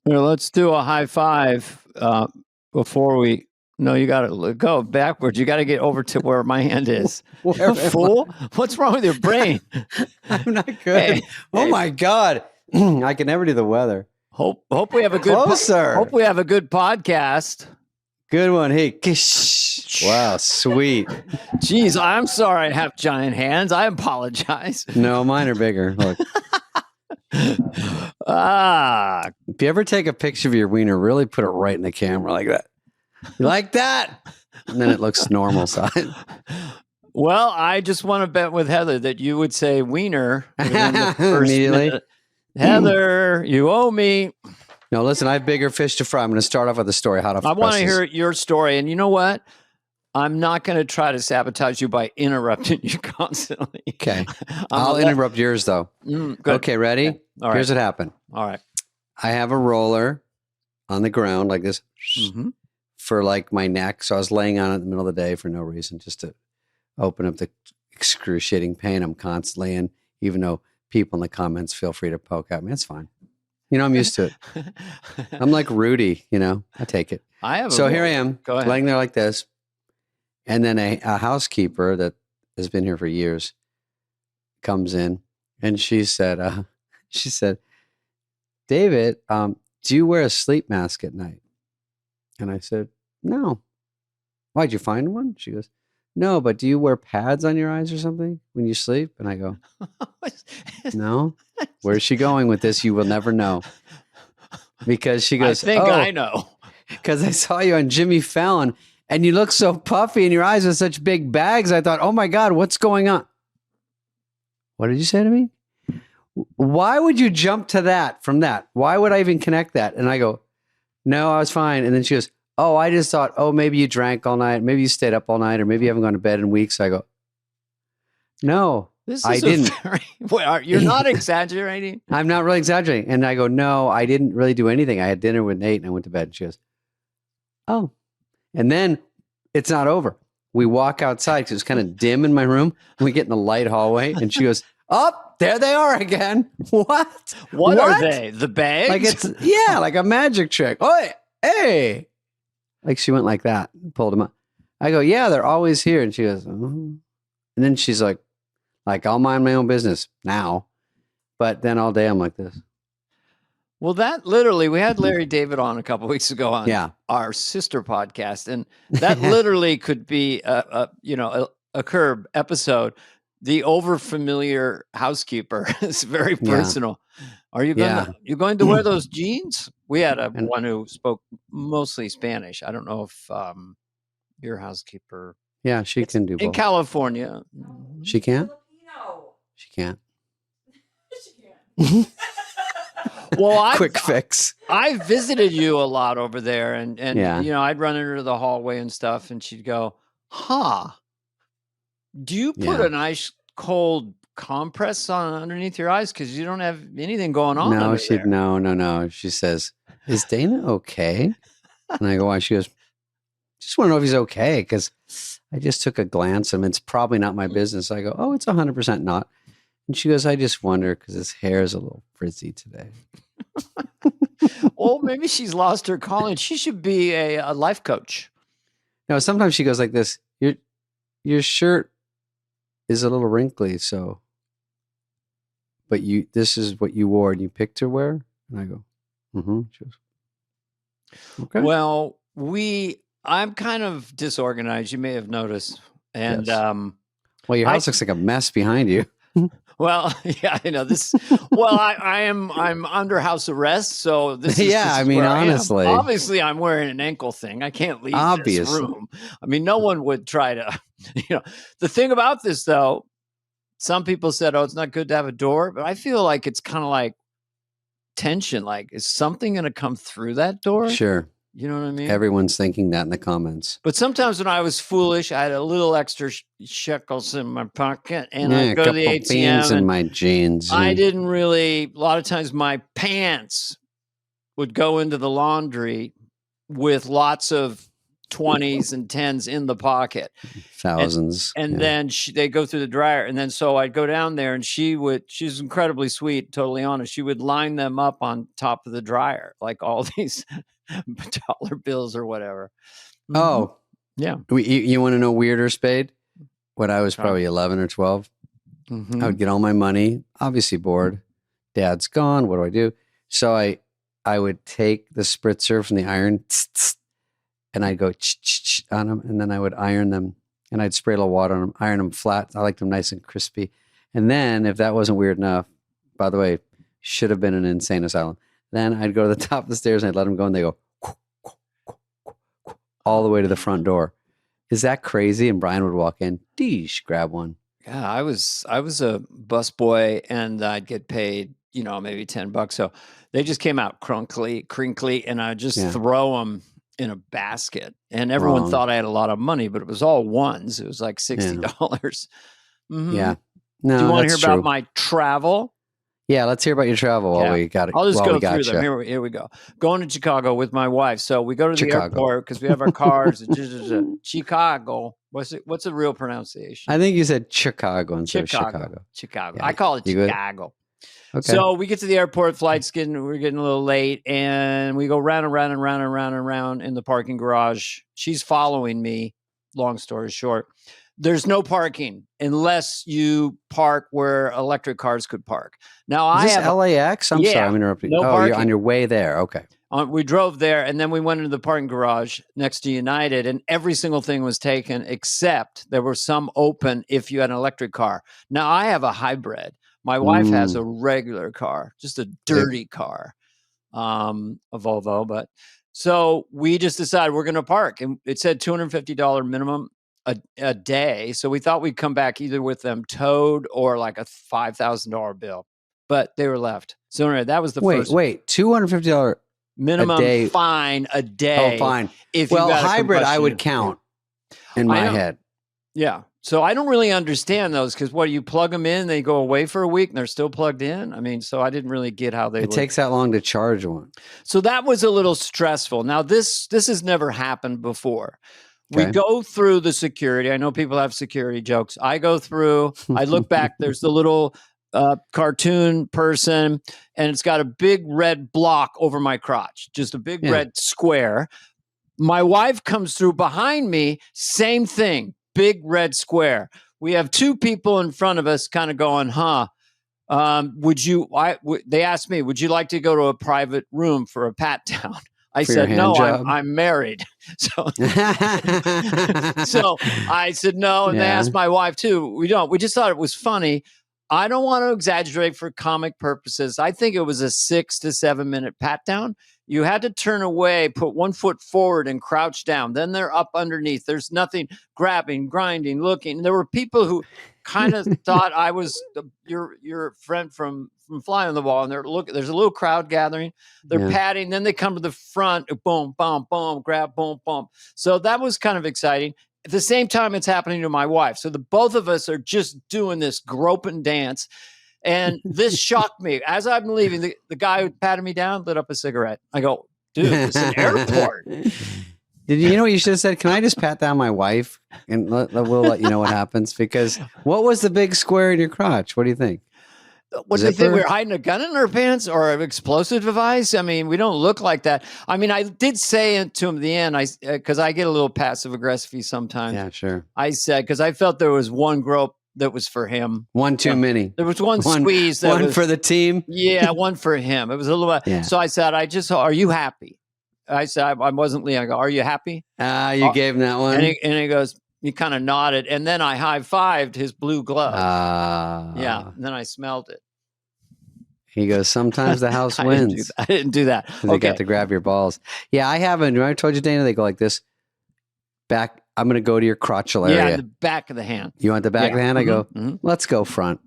Here, let's do a high five before we. No, you got to go backwards. You got to get over to where my hand is. Where Fool? What's wrong with your brain? I'm not good. Oh my God. I can never do the weather. Hope we have a good Closer. Hope we have a good podcast. Good one. Hey. Wow, sweet. Jeez, I'm sorry I have giant hands. I apologize. No, mine are bigger. Look. If you ever take a picture of your wiener, really put it right in the camera like that. You like that? And then it looks normal size. Well, I just want to bet with Heather that you would say wiener immediately. Minute. Heather, you owe me. No, listen, I have bigger fish to fry. I'm going to start off with a story. I want to hear your story. And you know what? I'm not going to try to sabotage you by interrupting you constantly. Okay. I'll interrupt yours, though. Okay, ready? Okay. All right. Here's what happened. All right. I have a roller on the ground like this for like my neck. So I was laying on it in the middle of the day for no reason, just to open up the excruciating pain I'm constantly in, even though people in the comments feel free to poke at me. It's fine. You know, I'm used to it. I'm like Rudy, you know, I take it. So here I am, laying there like this. And then a housekeeper that has been here for years comes in and she said, David, do you wear a sleep mask at night? And I said, no. Why'd you find one? She goes, no, but do you wear pads on your eyes or something when you sleep? And I go, no. Where's she going with this? You will never know. Because she goes, I know. Because I saw you on Jimmy Fallon and you look so puffy and your eyes are such big bags. I thought, oh my God, what's going on? What did you say to me? Why would you jump to that from that? Why would I even connect that? And I go, no, I was fine. And then she goes, oh, I just thought, oh, maybe you drank all night. Maybe you stayed up all night, or maybe you haven't gone to bed in weeks. So I go, no, I didn't. You're not exaggerating? I'm not really exaggerating. And I go, no, I didn't really do anything. I had dinner with Nate and I went to bed. And she goes, oh. And then it's not over. We walk outside because it's kind of dim in my room. We get in the light hallway and she goes, oh, there they are again. What? What are they? The bags? Like like a magic trick. Oh, hey. Like she went like that, pulled them up. I go, yeah, they're always here. And she goes, oh. And then she's like, I'll mind my own business now. But then all day I'm like this. Well, that literally, we had Larry David on a couple of weeks ago on our sister podcast. And that literally could be a Curb episode. The overfamiliar housekeeper is very personal. Are you going to wear those jeans? We had one who spoke mostly Spanish. I don't know if your housekeeper. Yeah, she can do both. In California. She can't? She can't. She can't. Well, quick fix. I visited you a lot over there, and you know, I'd run into the hallway and stuff, and she'd go, "Huh? Do you put an ice cold compress on underneath your eyes because you don't have anything going on?" No. She says, "Is Dana okay?" And I go, "Why?" She goes, "Just want to know if he's okay because I just took a glance and it's probably not my business." I go, "Oh, it's 100% not." And she goes, "I just wonder because his hair is a little frizzy today." Well, maybe she's lost her calling. She should be a life coach. No, sometimes she goes like this. Your shirt is a little wrinkly, but this is what you wore and you picked to wear? And I go, She goes, okay. Well, I'm kind of disorganized. You may have noticed. And well, your house looks like a mess behind you. Well, yeah, I know this. Well, I'm under house arrest, so honestly, obviously, I'm wearing an ankle thing. I can't leave this room. I mean, no one would try to. The thing about this, though, some people said, "Oh, it's not good to have a door," but I feel like it's kind of like tension. Like, is something going to come through that door? Sure. You know what I mean? Everyone's thinking that in the comments. But sometimes when I was foolish, I had a little extra shekels in my pocket, and I'd go to the ATM. Beans in my jeans. I didn't really. A lot of times, my pants would go into the laundry with lots of 20s and 10s in the pocket. Thousands. And then they go through the dryer. And then so I'd go down there and she's incredibly sweet, totally honest. She would line them up on top of the dryer, like all these dollar bills or whatever. Mm-hmm. Oh, yeah. You want to know weirder, Spade? When I was probably 11 or 12, I would get all my money, obviously bored. Dad's gone. What do I do? So I would take the spritzer from the iron and I'd go on them, and then I would iron them, and I'd spray a little water on them, iron them flat. I like them nice and crispy. And then if that wasn't weird enough, by the way, should have been an insane asylum. Then I'd go to the top of the stairs and I'd let them go, and they go all the way to the front door. Is that crazy? And Brian would walk in, grab one. Yeah, I was a busboy, and I'd get paid, maybe $10. So they just came out crinkly, and I'd just throw them in a basket. And everyone thought I had a lot of money, but it was all ones. It was like $60. Mm-hmm. Yeah. No, do you want to hear about my travel? Yeah, let's hear about your travel while we got it. I'll just go through them. Here we go. Going to Chicago with my wife. So we go to the airport because we have our cars. Chicago. What's the real pronunciation? I think you said Chicago instead of Chicago. Chicago. Yeah, I call it Chicago. Okay. So we get to the airport. We're getting a little late, and we go round and round and round and round and round in the parking garage. She's following me. Long story short. There's no parking unless you park where electric cars could park. Now, Is this LAX? I'm sorry, I'm interrupting. No parking. You're on your way there. Okay. We drove there, and then we went into the parking garage next to United, and every single thing was taken except there were some open if you had an electric car. Now, I have a hybrid. My wife has a regular car, just a dirty car, a Volvo. But so we just decided we're going to park, and it said $250 minimum a day. So we thought we'd come back either with them towed or like a $5,000 bill, but they were left. So anyway, that was the first. Wait, $250 minimum fine a day. Oh, fine. If well, hybrid, I would count in my head. Yeah. So I don't really understand those because you plug them in, they go away for a week and they're still plugged in. I mean, so I didn't really get how they. It takes that long to charge one. So that was a little stressful. Now this has never happened before. Okay. We go through the security. I know people have security jokes. I go through. I look back. There's the little cartoon person, and it's got a big red block over my crotch, just a big red square. My wife comes through behind me, same thing, big red square. We have two people in front of us kind of going, they asked me, would you like to go to a private room for a pat down? I said, no, I'm married. So, so I said, no. And they asked my wife too. We don't. We just thought it was funny. I don't want to exaggerate for comic purposes. I think it was a 6 to 7 minute pat down. You had to turn away, put one foot forward and crouch down. Then they're up underneath. There's nothing grabbing, grinding, looking. There were people who kind of thought I was your friend from Fly on the Wall, and there's a little crowd gathering. They're patting, then they come to the front, boom, boom, boom, grab, boom, boom. So that was kind of exciting. At the same time, it's happening to my wife. So the both of us are just doing this groping dance. And this shocked me. As I'm leaving, the guy who patted me down lit up a cigarette. I go, dude, it's an airport. Did you know what you should have said? Can I just pat down my wife? And we'll let you know what happens. Because what was the big square in your crotch? What do you think? What do you think? We're hiding a gun in our pants or an explosive device? I mean, we don't look like that. I mean, I did say it to him at the end, because I get a little passive aggressive sometimes. Yeah, sure. I said, because I felt there was one grope that was for him. One too many. There was one squeeze. One for the team. Yeah, one for him. It was a little. Yeah. So I said, are you happy? I said, I wasn't leaving. I go, are you happy? You gave him that one. And he goes, he kind of nodded. And then I high-fived his blue glove. Yeah. And then I smelled it. He goes, sometimes the house wins. I didn't do that. They got to grab your balls. Yeah, I haven't. Remember I told you, Dana, they go like this. Back. I'm going to go to your crotchal area. Yeah, the back of the hand. You want the back of the hand? I go, let's go front.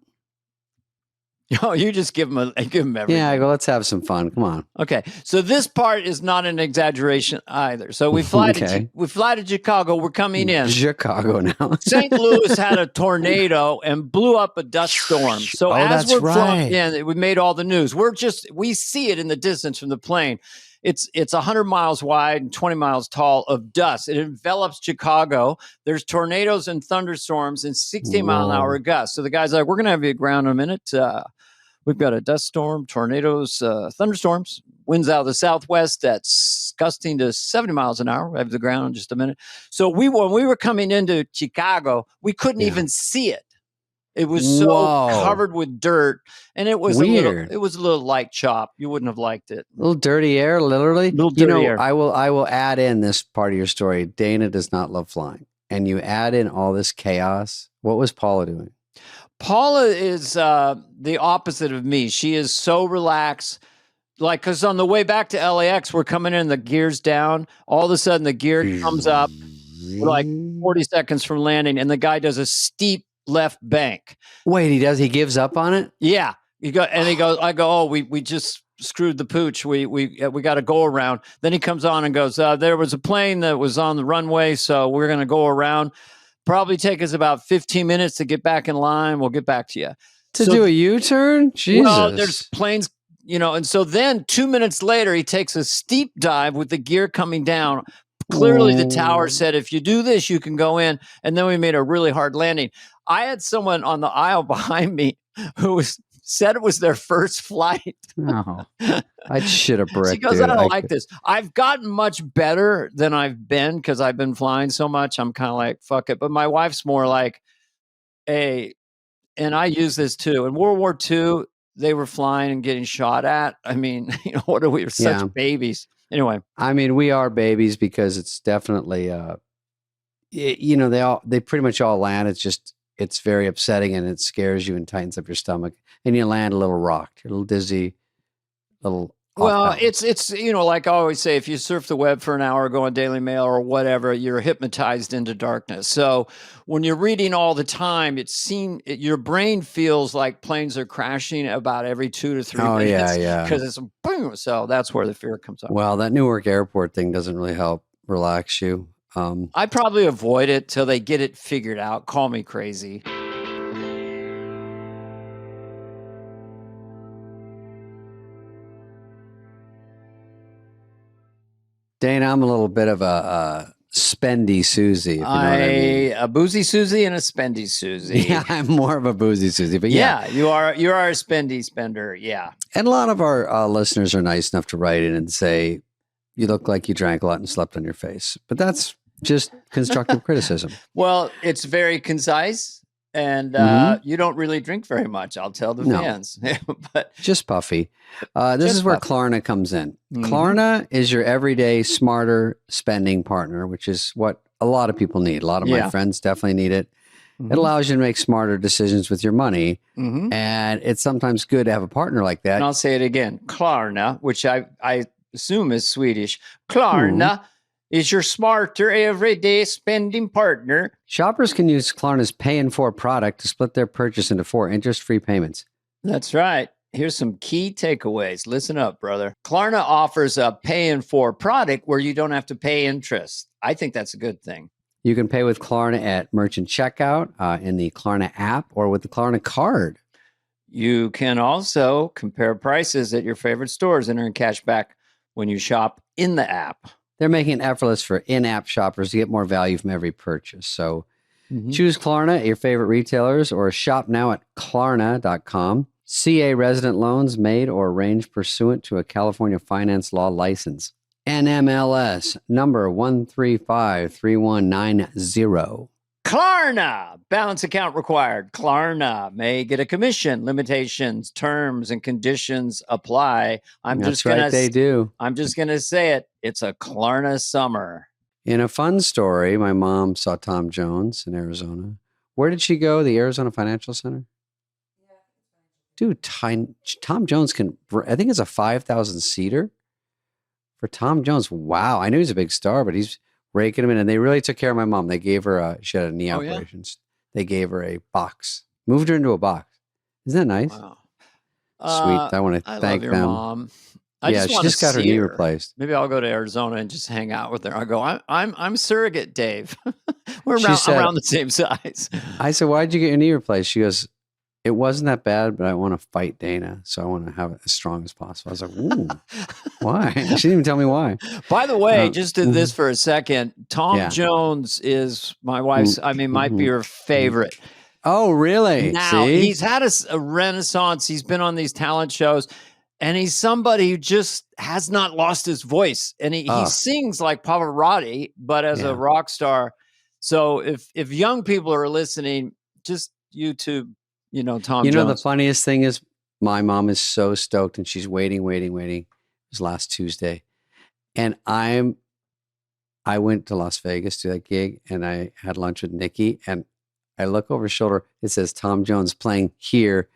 Oh, you just give him everything. Yeah, I go, let's have some fun. Come on. Okay. So this part is not an exaggeration either. So we fly to Chicago. We're coming in. Chicago now. St. Louis had a tornado and blew up a dust storm. So as we're flying in, we made all the news. We see it in the distance from the plane. It's 100 miles wide and 20 miles tall of dust. It envelops Chicago. There's tornadoes and thunderstorms and 16-mile-an-hour gusts. So the guy's like, we're going to have you ground in a minute. We've got a dust storm, tornadoes, thunderstorms, winds out of the southwest that's gusting to 70 miles an hour. We have the ground in just a minute. So when we were coming into Chicago, we couldn't even see it. It was so covered with dirt, and it was weird. It was a little light chop. You wouldn't have liked it. A little dirty air, literally. Little dirty air. I will add in this part of your story. Dana does not love flying, and you add in all this chaos. What was Paula doing? Paula is the opposite of me. She is so relaxed. Like, because on the way back to LAX, we're coming in, the gear's down. All of a sudden, the gear comes up. We're like 40 seconds from landing, and the guy does a steep left bank. Wait, he does? He gives up on it? Yeah. He goes, I go, oh, we just screwed the pooch. We got to go around. Then he comes on and goes, there was a plane that was on the runway, so we're going to go around. Probably take us about 15 minutes to get back in line. We'll get back to you. To do a U-turn? Jesus. Well, there's planes, and so then 2 minutes later, he takes a steep dive with the gear coming down. Clearly, the tower said, if you do this, you can go in. And then we made a really hard landing. I had someone on the aisle behind me who said it was their first flight. No, I'd shit a brick. She goes, I don't like this. I've gotten much better than I've been because I've been flying so much. I'm kind of like, fuck it. But my wife's more like, hey, and I use this too. In World War II, they were flying and getting shot at. I mean, what are we? We're such babies. Anyway. I mean, we are babies because it's definitely, they pretty much all land. It's very upsetting and it scares you and tightens up your stomach. And you land a little rocked, a little dizzy, Well, it's like I always say, if you surf the web for an hour, go on Daily Mail or whatever, you're hypnotized into darkness. So when you're reading all the time, your brain feels like planes are crashing about every 2 to 3 minutes. Yeah. Because it's boom. So that's where the fear comes up. Well, that Newark airport thing doesn't really help relax you. I probably avoid it till they get it figured out. Call me crazy. Dana, I'm a little bit of a spendy Susie. If you know what I mean. A boozy Susie and a spendy Susie. Yeah, I'm more of a boozy Susie, but yeah, you are a spendy spender. Yeah, and a lot of our listeners are nice enough to write in and say you look like you drank a lot and slept on your face, but that's just constructive criticism. Well, it's very concise, and you don't really drink very much. I'll tell the fans, but just puffy. This is where Klarna comes in. Klarna is your everyday smarter spending partner, which is what a lot of people need. A lot of my friends definitely need it. It allows you to make smarter decisions with your money, and it's sometimes good to have a partner like that. And I'll say it again: Klarna, which I assume is Swedish. Klarna is your smarter everyday spending partner. Shoppers can use Klarna's Pay in 4 product to split their purchase into 4 interest-free payments. That's right. Here's some key takeaways. Listen up, brother. Klarna offers a Pay in 4 product where you don't have to pay interest. I think that's a good thing. You can pay with Klarna at merchant checkout, in the Klarna app, or with the Klarna card. You can also compare prices at your favorite stores and earn cash back when you shop in the app. They're making it effortless for in-app shoppers to get more value from every purchase. So choose Klarna at your favorite retailers or shop now at Klarna.com. CA resident loans made or arranged pursuant to a California finance law license. NMLS number 1353190. Klarna, balance account required. Klarna may get a commission. Limitations, terms, and conditions apply. They do. I'm just going to say it. It's a Klarna summer. In a fun story, my mom saw Tom Jones in Arizona. Where did she go? The Arizona Financial Center? Dude, Tom Jones I think it's a 5,000 seater for Tom Jones. Wow. I knew he's a big star, but he's raking him in, and they really took care of my mom. They gave her she had a knee operations. They gave her a box, moved her into a box. Isn't that nice? Wow. Sweet. I want to thank your them. Mom. She just got her knee replaced. Maybe I'll go to Arizona and just hang out with her. I'll go, I'm surrogate Dave. We're around the same size. I said, why'd you get your knee replaced? She goes, it wasn't that bad, but I want to fight Dana, so I want to have it as strong as possible. I was like, ooh, why? She didn't even tell me why. By the way, just do this for a second. Tom Jones is my wife's, might be her favorite. Oh, really? Now, he's had a renaissance. He's been on these talent shows, and he's somebody who just has not lost his voice. And he sings like Pavarotti, but as a rock star. So if young people are listening, just YouTube, Tom Jones. You know, the funniest thing is my mom is so stoked, and she's waiting. It was last Tuesday. And I went to Las Vegas to that gig, and I had lunch with Nikki, and I look over his shoulder. It says Tom Jones playing here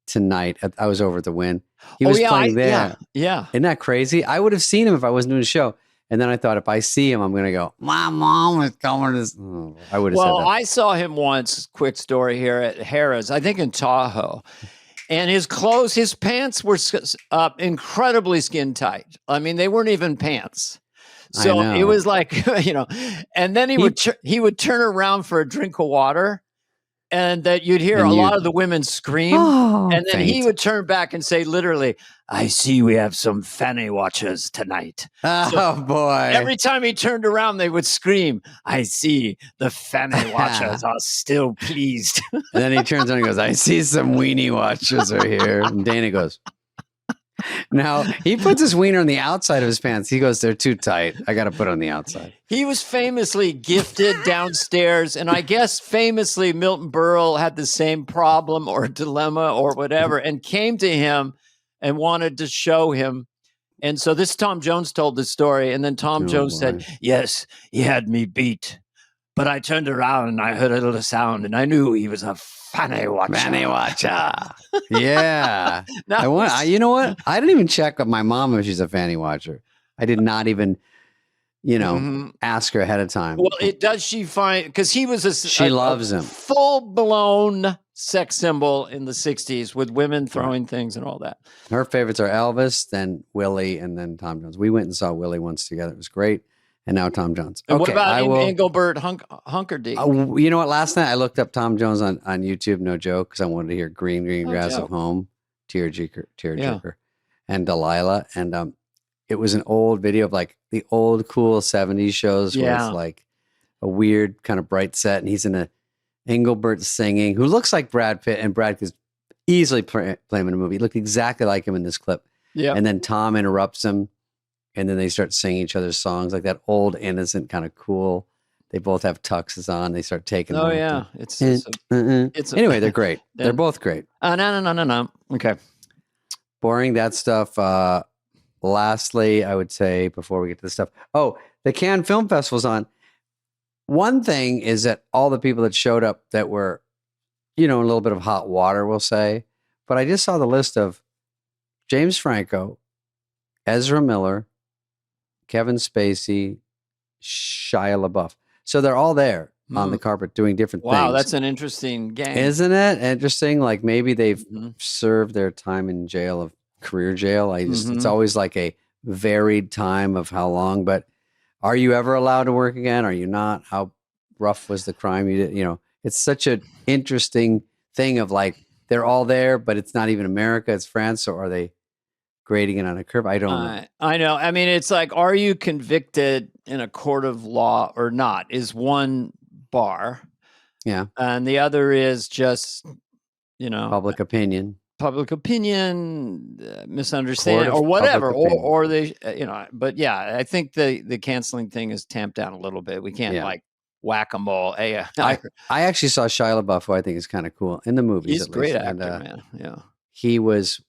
tonight. I was over at the Wynn. He was playing there. Yeah. Isn't that crazy? I would have seen him if I wasn't doing a show. And then I thought, if I see him, I'm going to go, my mom is coming to this. Oh, I would have said that. Well, I saw him once, quick story here at Harrah's, I think in Tahoe. And his clothes, his pants were incredibly skin tight. I mean, they weren't even pants. So it was like, and then he would turn around for a drink of water, and that you'd hear a lot of the women scream. And then he would turn back and say, literally, I see we have some fanny watchers tonight. Oh, boy. Every time he turned around, they would scream, I see the fanny watchers are still pleased. And then he turns around and goes, I see some weenie watchers are here. And Dana goes, now, he puts his wiener on the outside of his pants. He goes, they're too tight. I got to put it on the outside. He was famously gifted downstairs. And I guess famously Milton Berle had the same problem or dilemma or whatever and came to him and wanted to show him. And so this Tom Jones told the story. And then Tom Jones said, yes, he had me beat. But I turned around and I heard a little sound and I knew he was a fanny watcher. Fanny watcher. Yeah. You know what? I didn't even check with my mom if she's a fanny watcher. I did not even, ask her ahead of time. Well, does she find, because he was she loves him. Full-blown sex symbol in the 60s with women throwing things and all that. Her favorites are Elvis, then Willie, and then Tom Jones. We went and saw Willie once together. It was great. And now Tom Jones. And what about Engelbert Humperdinck? You know what? Last night I looked up Tom Jones on YouTube, no joke, because I wanted to hear Green Grass of Home, Tearjerker, and Delilah. And it was an old video of like the old cool 70s shows where it's like a weird kind of bright set. And he's in a Engelbert singing, who looks like Brad Pitt. And Brad could easily play him in a movie. He looked exactly like him in this clip. Yeah. And then Tom interrupts him. And then they start singing each other's songs, like that old, innocent, kind of cool. They both have tuxes on. They start taking. Oh yeah, anyway, they're great. They're both great. No. Okay. Boring that stuff. Lastly, I would say before we get to the stuff. Oh, the Cannes Film Festival's on. One thing is that all the people that showed up that were, a little bit of hot water, we'll say. But I just saw the list of James Franco, Ezra Miller, Kevin Spacey, Shia LaBeouf. So they're all there on the carpet doing different things. Wow, that's an interesting game. Isn't it interesting? Like maybe they've served their time in jail, of career jail. It's always like a varied time of how long, but are you ever allowed to work again? Are you not? How rough was the crime you did? It's such an interesting thing of like, they're all there, but it's not even America, it's France. So are they grading it on a curve? I don't know. I know. I mean, it's like, are you convicted in a court of law or not is one bar. Yeah. And the other is just, public opinion, misunderstanding or whatever, or they, but yeah, I think the canceling thing is tamped down a little bit. We can't like whack them all. I actually saw Shia LaBeouf, who I think is kind of cool in the movies. He's a great actor, man. Yeah. He was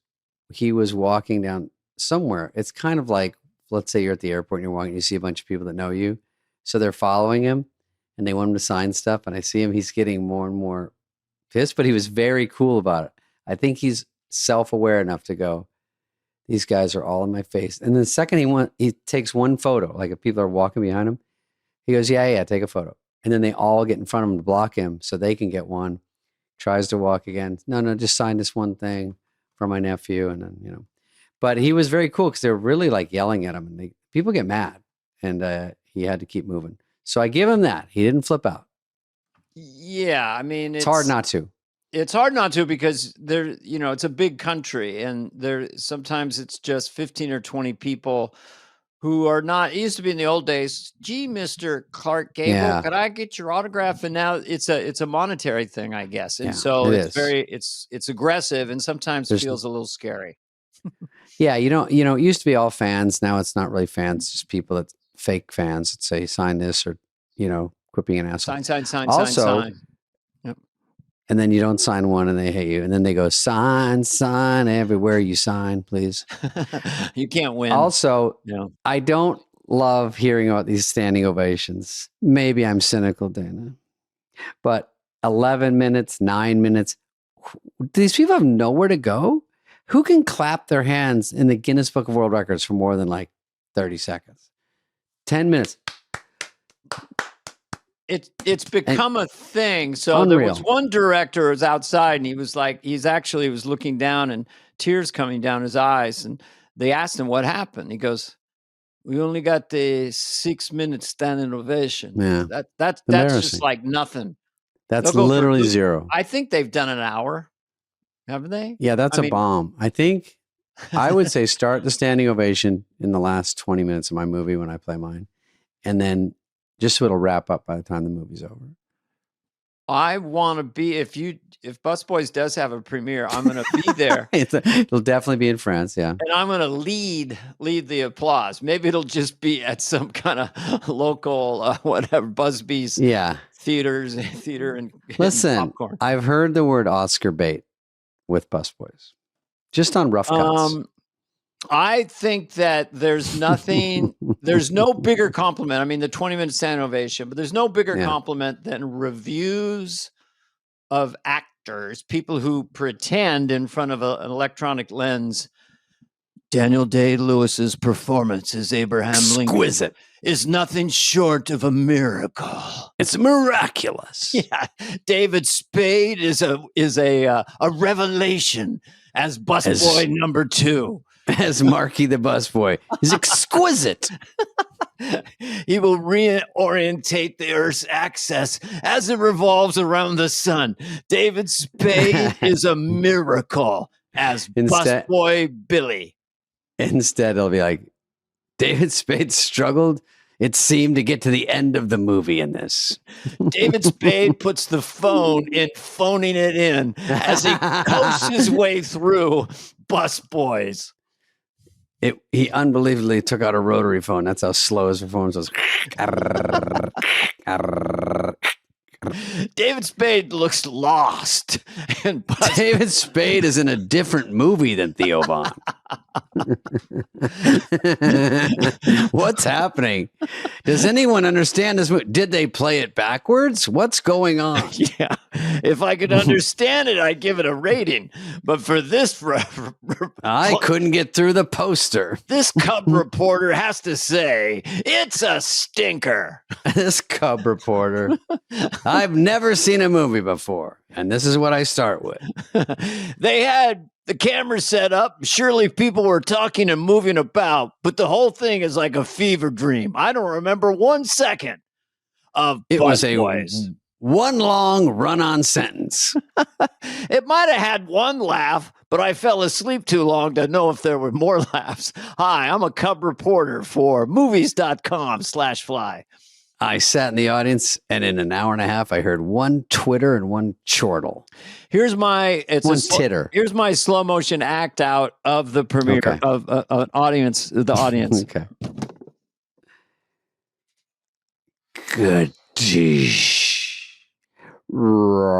walking down somewhere. It's kind of like, let's say you're at the airport and you're walking, you see a bunch of people that know you. So they're following him and they want him to sign stuff. And I see him, he's getting more and more pissed, but he was very cool about it. I think he's self-aware enough to go, these guys are all in my face. And the second he takes one photo, like if people are walking behind him, he goes, yeah, take a photo. And then they all get in front of him to block him so they can get one. Tries to walk again. No, just sign this one thing for my nephew. And then, but he was very cool because they were really like yelling at him and people get mad and he had to keep moving. So I give him that. He didn't flip out. Yeah. I mean, it's hard not to. it's hard not to, because it's a big country, and sometimes it's just 15 or 20 people who are not. It used to be in the old days, gee, Mr. Clark Gable, could I get your autograph? And now it's a monetary thing, I guess. And so it's aggressive, and sometimes feels a little scary. Yeah, it used to be all fans. Now it's not really fans, it's just people that fake fans that say sign this, or quit being an asshole. Sign. Yep. And then you don't sign one and they hate you. And then they go, sign everywhere you sign, please. You can't win. Also, I don't love hearing about these standing ovations. Maybe I'm cynical, Dana. But 11 minutes, 9 minutes, these people have nowhere to go? Who can clap their hands in the Guinness Book of World Records for more than like 30 seconds? 10 minutes. It's become a thing. So unreal. There was one director who was outside, and he was looking down, and tears coming down his eyes. And they asked him what happened. He goes, "We only got the 6 minutes standing ovation." Yeah. That's just like nothing. That's literally zero. I think they've done an hour. Haven't they? Yeah, that's a bomb. I think I would say start the standing ovation in the last 20 minutes of my movie when I play mine. And then just so it'll wrap up by the time the movie's over. I want to be, if Busboys does have a premiere, I'm going to be there. It'll definitely be in France, yeah. And I'm going to lead the applause. Maybe it'll just be at some kind of local, whatever, Busby's theater and listen, popcorn. I've heard the word Oscar bait with Busboys, just on rough cuts. I think that there's no bigger compliment. I mean, the 20-minute standing ovation, but there's no bigger compliment than reviews of actors, people who pretend in front of an electronic lens. Daniel Day-Lewis's performance as Abraham Lincoln is nothing short of a miracle. It's miraculous. Yeah, David Spade is a revelation as busboy number 2. As Marky the busboy is exquisite. He will reorientate the Earth's axis as it revolves around the sun. David Spade is a miracle as busboy Billy. Instead, it'll be like, David Spade struggled, it seemed, to get to the end of the movie in this. David Spade puts the phone in phoning it in as he coasts his way through Busboys. He unbelievably took out a rotary phone. That's how slow his performance was. David Spade looks lost. And David Spade is in a different movie than Theo Von. What's happening? Does anyone understand this movie? Did they play it backwards? What's going on? Yeah. If I could understand it, I'd give it a rating. But for this... I couldn't get through the poster. This Cub reporter has to say, it's a stinker. This Cub reporter. I've never seen a movie before, and this is what I start with. They had the camera set up. Surely people were talking and moving about, but the whole thing is like a fever dream. I don't remember 1 second of it. Was a Boys. One long run-on sentence. It might have had one laugh, but I fell asleep too long to know if there were more laughs. Hi, I'm a Cub reporter for movies.com/fly. I sat in the audience, and in an hour and a half, I heard one twitter and one chortle. Here's my titter. Here's my slow motion act out of the premiere of an audience. The audience. Okay. Good dish. Ragabush,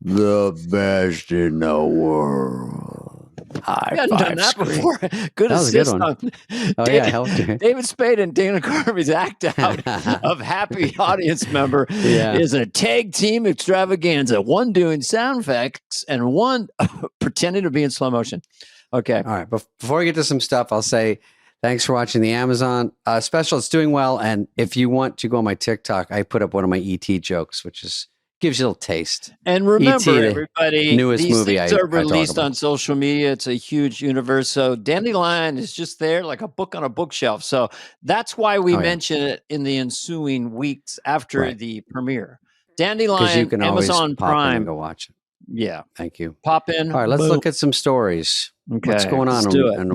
the best in the world. I hadn't done that before. Good assist on David Spade and Dana Carvey's act out of happy audience member is a tag team extravaganza. One doing sound effects and one pretending to be in slow motion. Okay. All right. Before we get to some stuff, I'll say thanks for watching the Amazon special. It's doing well. And if you want to go on my TikTok, I put up one of my ET jokes, which is Gives you a little taste. And remember, E.T., the everybody, newest these movie things I are talk released about. on social media. It's a huge universe. So Dandelion is just there like a book on a bookshelf. So that's why we mention it in the ensuing weeks after the premiere. Dandelion, because you can Amazon always pop Prime. in and go watch it. Yeah. Thank you. Pop in. All right, let's look at some stories. Okay, what's going on? Let's do it. And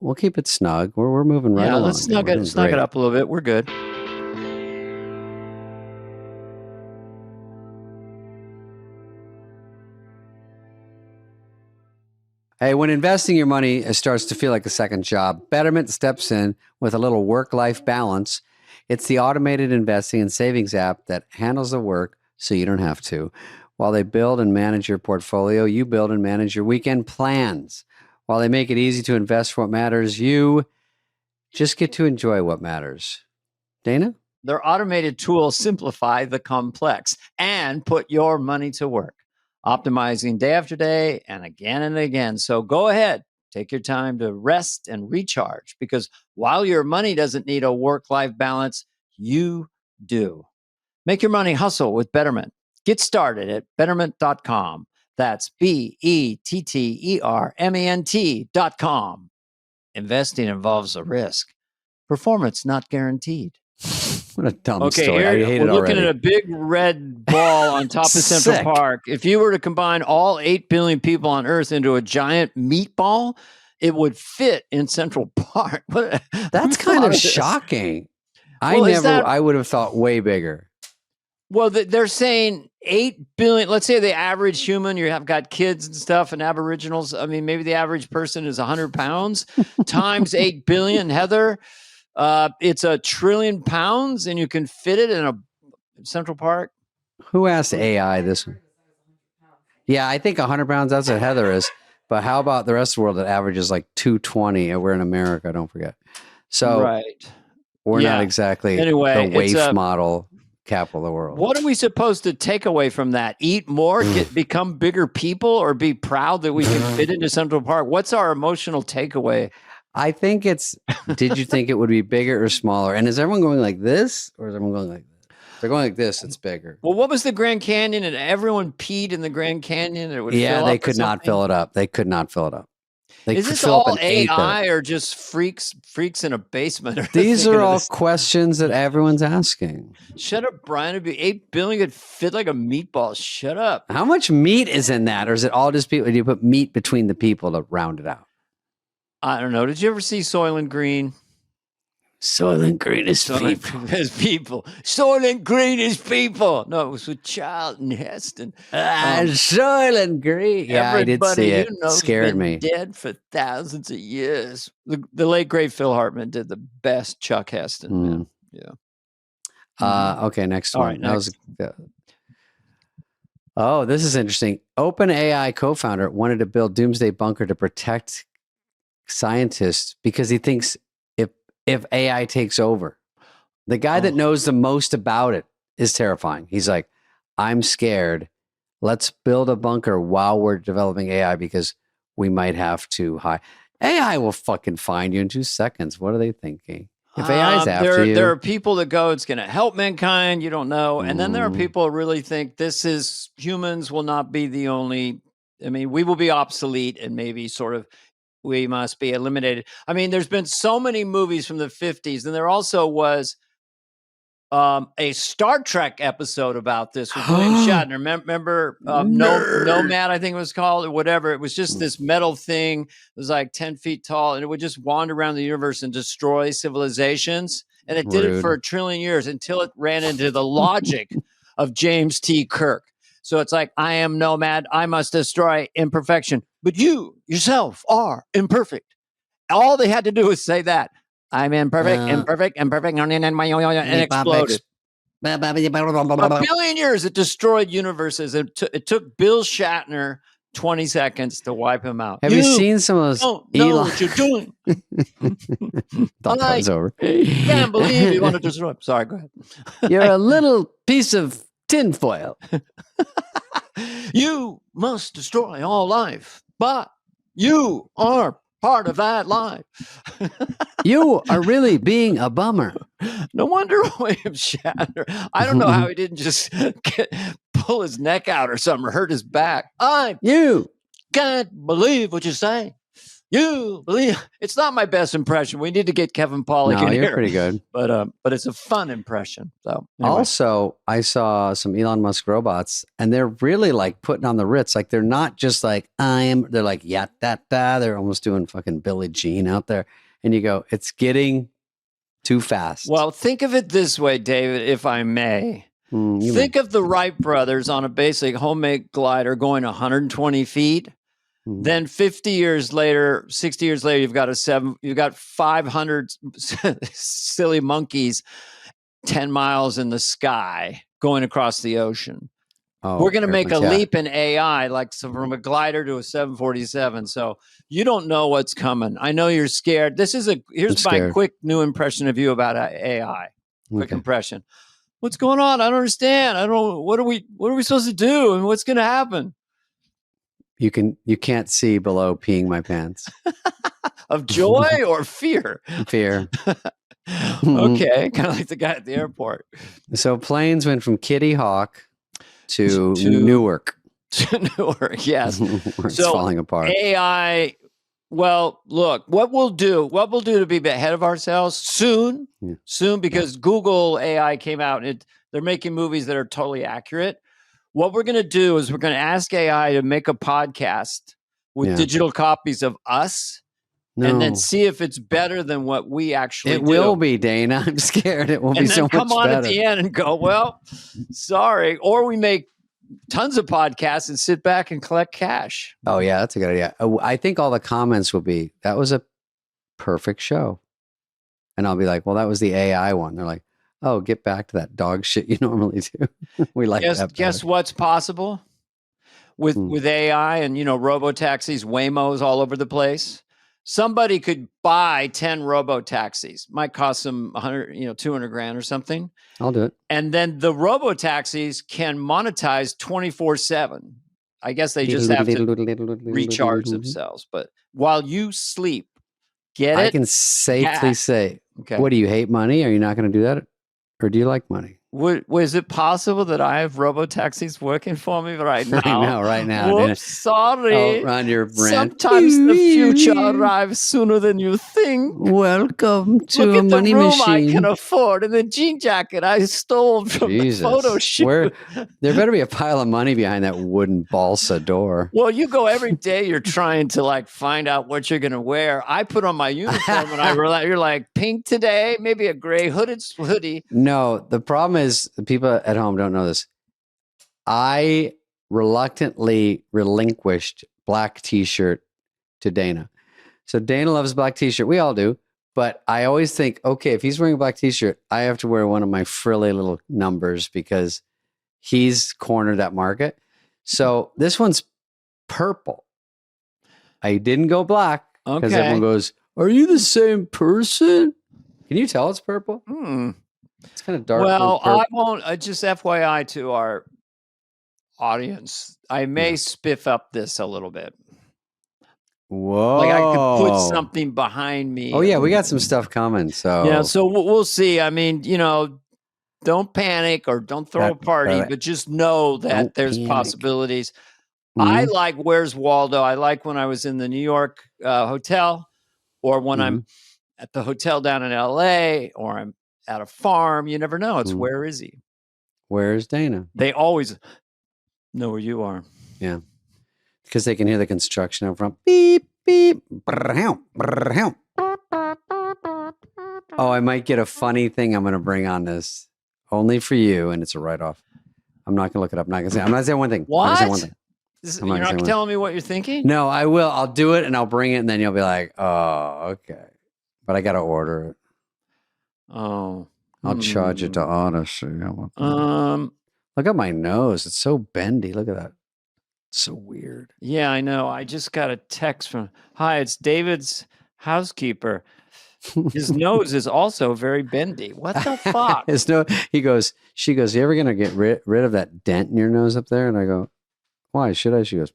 we'll keep it snug. We're moving right along. Let's snug it up a little bit. We're good. Hey, when investing your money starts to feel like a second job, Betterment steps in with a little work-life balance. It's the automated investing and savings app that handles the work so you don't have to. While they build and manage your portfolio, you build and manage your weekend plans. While they make it easy to invest for what matters, you just get to enjoy what matters. Dana? Their automated tools simplify the complex and put your money to work, optimizing day after day and again. So go ahead, take your time to rest and recharge, because while your money doesn't need a work-life balance, you do. Make your money hustle with Betterment. Get started at betterment.com. That's BETTERMENT.com. Investing involves a risk. Performance not guaranteed. What a dumb story. I hate it already. We're looking at a big red ball on top of Central Park. If you were to combine all 8 billion people on Earth into a giant meatball, it would fit in Central Park. That's kind of shocking. I would have thought way bigger. Well, they're saying 8 billion. Let's say the average human, you have got kids and stuff and aboriginals. I mean, maybe the average person is 100 pounds times 8 billion, Heather. It's 1 trillion pounds, and you can fit it in a Central Park. Who asked AI this one? Yeah, I think 100 pounds, that's what Heather is. But how about the rest of the world that averages like 220? And we're in America, don't forget. So we're not exactly the WAIF model capital of the world. What are we supposed to take away from that? Eat more, become bigger people, or be proud that we can fit into Central Park? What's our emotional takeaway? I think it's, did you think it would be bigger or smaller? And is everyone going like this, or is everyone going like this? If they're going like this, it's bigger. Well, what was the Grand Canyon? And everyone peed in the Grand Canyon? It would they could not fill it up. They could not fill it up. Is this all AI or just freaks in a basement? These are all questions that everyone's asking. Shut up, Brian. It'd be 8 billion. It'd fit like a meatball. Shut up. How much meat is in that? Or is it all just people? Do you put meat between the people to round it out? I don't know. Did you ever see Soylent Green? Soylent Green is people. Soylent Green is people. No, it was with Charlton Heston. Soylent Green. Yeah, I did see it. Scared me. Dead for thousands of years. The late great Phil Hartman did the best Chuck Heston. Man. Yeah. Okay, next All one. Right, next. This is interesting. OpenAI co-founder wanted to build Doomsday bunker to protect scientists because he thinks if AI takes over, the guy that knows the most about it is terrifying. He's like, I'm scared. Let's build a bunker while we're developing AI because we might have to hide. AI will fucking find you in 2 seconds. What are they thinking? If AI's after you. There are people that go, it's going to help mankind. You don't know. And then there are people who really think humans will not be the only, we will be obsolete and maybe sort of, we must be eliminated. I mean, there's been so many movies from the 50s, and there also was a Star Trek episode about this with William Shatner. Remember Nomad, I think it was called, or whatever. It was just this metal thing. It was like 10 feet tall, and it would just wander around the universe and destroy civilizations. And it did it for 1 trillion years until it ran into the logic of James T. Kirk. So it's like, I am nomad. I must destroy imperfection. But you yourself are imperfect. All they had to do was say that. I'm imperfect, imperfect, and it exploded. A billion years, it destroyed universes. It took Bill Shatner 20 seconds to wipe him out. Have you seen some of those? Don't know what you're doing. Thought that was over. Can't believe you want to destroy. Sorry, go ahead. You're a little piece of tinfoil. You must destroy all life, but you are part of that life. You are really being a bummer. No wonder William Shatner. I don't know how he didn't just pull his neck out or something or hurt his back. You can't believe what you're saying. You believe it's not my best impression. We need to get Kevin Pollak in here. You're pretty good, but it's a fun impression. So anyway. Also, I saw some Elon Musk robots, and they're really like putting on the Ritz. Like they're not just like they're like da. They're almost doing fucking Billie Jean out there, and you go, it's getting too fast. Well, think of it this way, David, if I may. Think of the Wright brothers on a basic homemade glider going 120 feet. Then 50 years later, 60 years later, you've got 500 silly monkeys 10 miles in the sky going across the ocean. We're going to make a leap in AI, like from a glider to a 747. So you don't know what's coming. I know you're scared. Here's my quick new impression of you about AI. Quick impression. What's going on? I don't understand. What are we supposed to do? And what's going to happen? You can't see below peeing my pants. Of joy or fear? Fear. Okay, kind of like the guy at the airport. So planes went from Kitty Hawk to Newark. To Newark, yes. It's falling apart. AI. Well, look, what we'll do to be ahead of ourselves soon, because Google AI came out and they're making movies that are totally accurate. What we're going to do is we're going to ask AI to make a podcast with digital copies of us and then see if it's better than what we actually do. It will be, Dana. I'm scared it will be so much better. And then come on at the end and go, well, sorry. Or we make tons of podcasts and sit back and collect cash. Oh, yeah, that's a good idea. I think all the comments will be, that was a perfect show. And I'll be like, well, that was the AI one. They're like, oh, get back to that dog shit you normally do. We like that. Guess what's possible with AI and, robo-taxis, Waymos all over the place? Somebody could buy 10 robo-taxis. Might cost them 100, 200 grand or something. I'll do it. And then the robo-taxis can monetize 24/7. I guess they just have to recharge themselves. But while you sleep, I can safely say, what, do you hate money? Are you not going to do that? Or do you like money? Was it possible that I have robo-taxis working for me right now? I know, right now. Whoops, sorry. On your brand. Sometimes the future arrives sooner than you think. Welcome to a money room machine. I can afford and the jean jacket I stole from the photo shoot. There better be a pile of money behind that wooden balsa door. Well, you go every day. You're trying to find out what you're going to wear. I put on my uniform and you're like pink today, maybe a gray hoodie. No, the problem is the people at home don't know this. I reluctantly relinquished black t-shirt to Dana. So Dana loves black t-shirt. We all do. But I always think, okay, if he's wearing a black t-shirt, I have to wear one of my frilly little numbers because he's cornered that market. So this one's purple. I didn't go black because everyone goes, are you the same person? Can you tell it's purple? It's kind of dark. Well, I won't. Just FYI to our audience, I may spiff up this a little bit. Whoa! Like I could put something behind me. Oh yeah, we got some stuff coming. So so we'll see. I mean, don't panic or don't throw a party, but just know that there's possibilities. I like Where's Waldo. I like when I was in the New York hotel, or when I'm at the hotel down in LA, or I'm at a farm. You never know. It's where is he? Where's Dana? They always know where you are. Yeah. Because they can hear the construction up front. Beep, beep. Oh, I might get a funny thing I'm going to bring on this. Only for you, and it's a write-off. I'm not going to look it up. I'm not going to say one thing. What? I'm not gonna say one thing. You're not telling me what you're thinking? No, I will. I'll do it, and I'll bring it, and then you'll be like, oh, okay. But I got to order it. Oh. I'll charge it to Odyssey. Look at my nose. It's so bendy. Look at that. It's so weird. Yeah, I know. I just got a text from, hi, it's David's housekeeper. His nose is also very bendy. What the fuck? She goes, you ever going to get rid of that dent in your nose up there? And I go, why should I? She goes,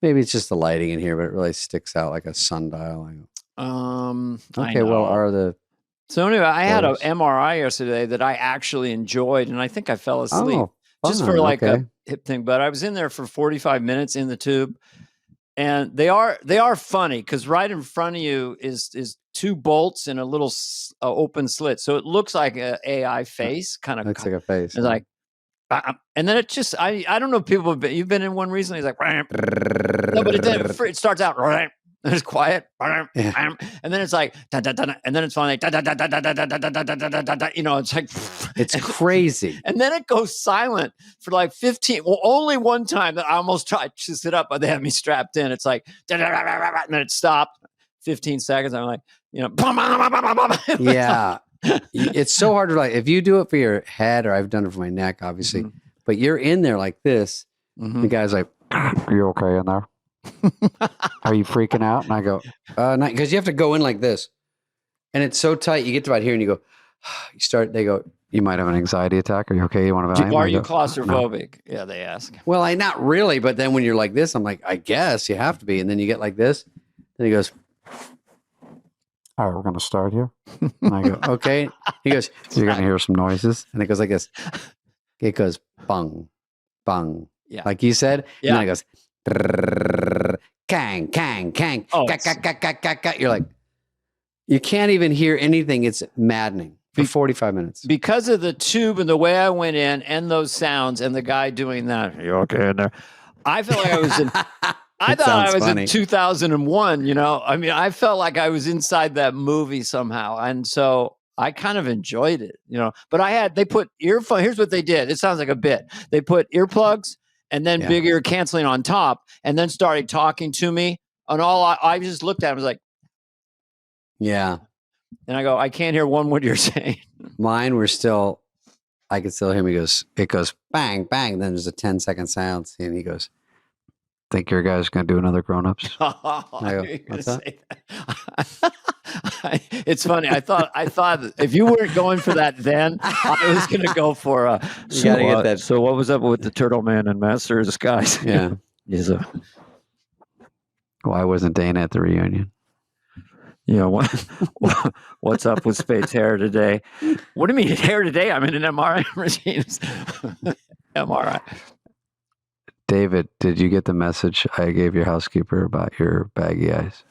Maybe it's just the lighting in here, but it really sticks out like a sundial. Okay, well, are the... So anyway, I had an MRI yesterday that I actually enjoyed, and I think I fell asleep just for like a hip thing. But I was in there for 45 minutes in the tube, and they are funny because right in front of you is 2 bolts and a little open slit, so it looks like an AI face, kind of looks like a face. It's like, and then it just I don't know if people you've been in one recently. It's like no, but it starts out right. And it's quiet, and then it's like, and then it's finally, it's like, it's crazy. And then it goes silent for like 15. Well, only one time that I almost tried to sit up, but they had me strapped in. It's like, and then it stopped. 15 seconds. I'm like, yeah. It's so hard to like, if you do it for your head, or I've done it for my neck, obviously, but you're in there like this. The guy's like, "Are you okay in there? Are you freaking out?" And I go, "No," because you have to go in like this, and it's so tight. You get to about here, and you go, they go, "You might have an anxiety attack. Are you okay? You want to?" Are you claustrophobic? No. Yeah, they ask. Well, not really, but then when you're like this, I'm like, I guess you have to be, and then you get like this. Then he goes, "All right, we're going to start here." And I go, "Okay." He goes, "You're going to hear some noises," and it goes like this. It goes bung, bung, like you said, and then it goes. Kang, kang, kang. Oh, you're like, you can't even hear anything. It's maddening for 45 minutes. Because of the tube and the way I went in and those sounds and the guy doing that. Are you okay in there? I felt like I was in, I thought I was in 2001, I mean, I felt like I was inside that movie somehow. And so I kind of enjoyed it, but they put earphones. Here's what they did. It sounds like a bit. They put earplugs and then big ear canceling on top, and then started talking to me. And I just looked at him, was like, yeah. And I go, I can't hear one word you're saying. Mine were still, I could still hear him. It goes bang, bang. Then there's a 10-second silence, and he goes, "Think your guy's going to do another Grown Ups?" I go, "What's that?" It's funny. I thought if you weren't going for that, then I was going to go for So what was up with the Turtle Man and Master of Disguise? Yeah. Why wasn't Dana at the reunion? What's up with Spade's hair today? What do you mean hair today? I'm in an MRI machine. MRI. David, did you get the message I gave your housekeeper about your baggy eyes?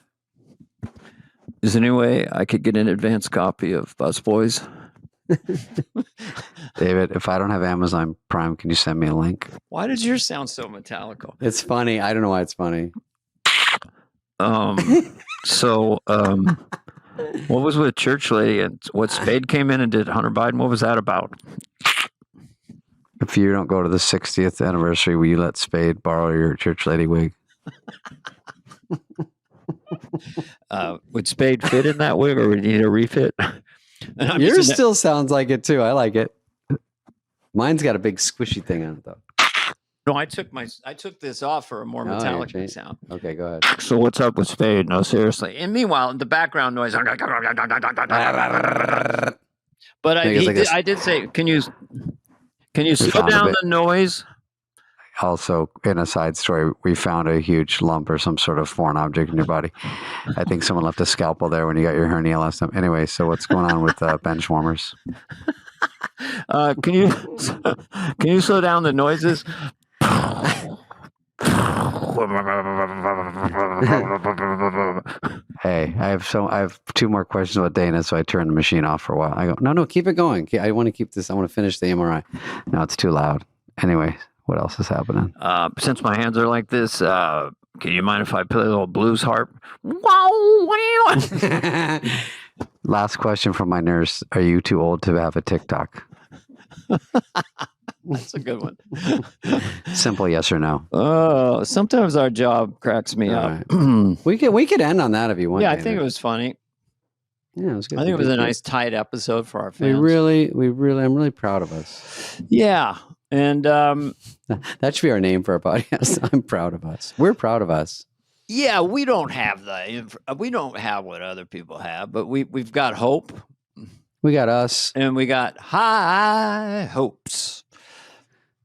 Is there any way I could get an advance copy of Busboys? David, if I don't have Amazon Prime, can you send me a link? Why does yours sound so metallical? It's funny. I don't know why it's funny. What was with Church Lady and what Spade came in and did Hunter Biden? What was that about? If you don't go to the 60th anniversary, will you let Spade borrow your Church Lady wig? Would Spade fit in that wig, or would you need a refit? Yours still sounds like it too. I like it. Mine's got a big squishy thing on it though. No, I took this off for a more metallic sound. Okay, go ahead. So what's up with Spade? No, seriously. And meanwhile, in the background noise. But I did say, can you slow down the noise? Also, in a side story, we found a huge lump or some sort of foreign object in your body. I think someone left a scalpel there when you got your hernia last time. Anyway, so what's going on with bench warmers? Can you slow down the noises? Hey, I have 2 more questions about Dana, so I turned the machine off for a while. I go, no, keep it going. I want to keep this. I want to finish the MRI. No, it's too loud. Anyway, what else is happening? Since my hands are like this, can you mind if I play a little blues harp? Wow. Last question from my nurse. Are you too old to have a TikTok? That's a good one. Simple yes or no. Oh, sometimes our job cracks me up. Right. we could end on that if you want. Yeah, I think it was funny. Yeah, it was good. I think it was a nice tight episode for our fans. I'm really proud of us. Yeah. And that should be our name for our podcast. I'm proud of us. We're proud of us. Yeah, we don't have what other people have, but we've got hope. We got us, and we got high hopes.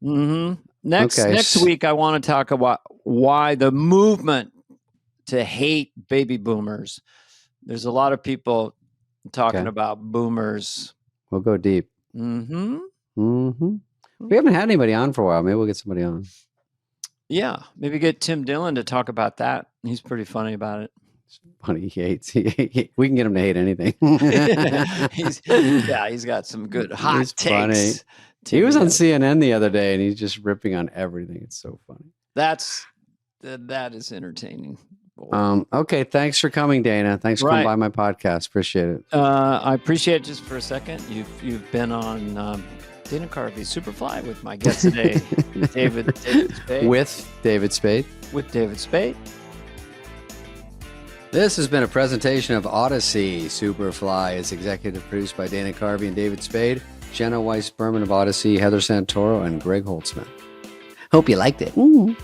Mm-hmm. Next week, I want to talk about why the movement to hate baby boomers. There's a lot of people talking about boomers. We'll go deep. Mm-hmm. Mm-hmm. We haven't had anybody on for a while. Maybe we'll get somebody on. Yeah, maybe get Tim Dillon to talk about that. He's pretty funny about it. It's funny. He hates. We can get him to hate anything. He's got some good hot takes. Funny. He was on CNN the other day, and he's just ripping on everything. It's so funny. That is entertaining. Okay, thanks for coming, Dana. Thanks for coming by my podcast. Appreciate it. I appreciate it. Just for a second, you've been on Dana Carvey Superfly with my guest today, David Spade. With David Spade. With David Spade. This has been a presentation of Odyssey. Superfly is executive produced by Dana Carvey and David Spade, Jenna Weiss-Berman of Odyssey, Heather Santoro, and Greg Holtzman. Hope you liked it. Ooh.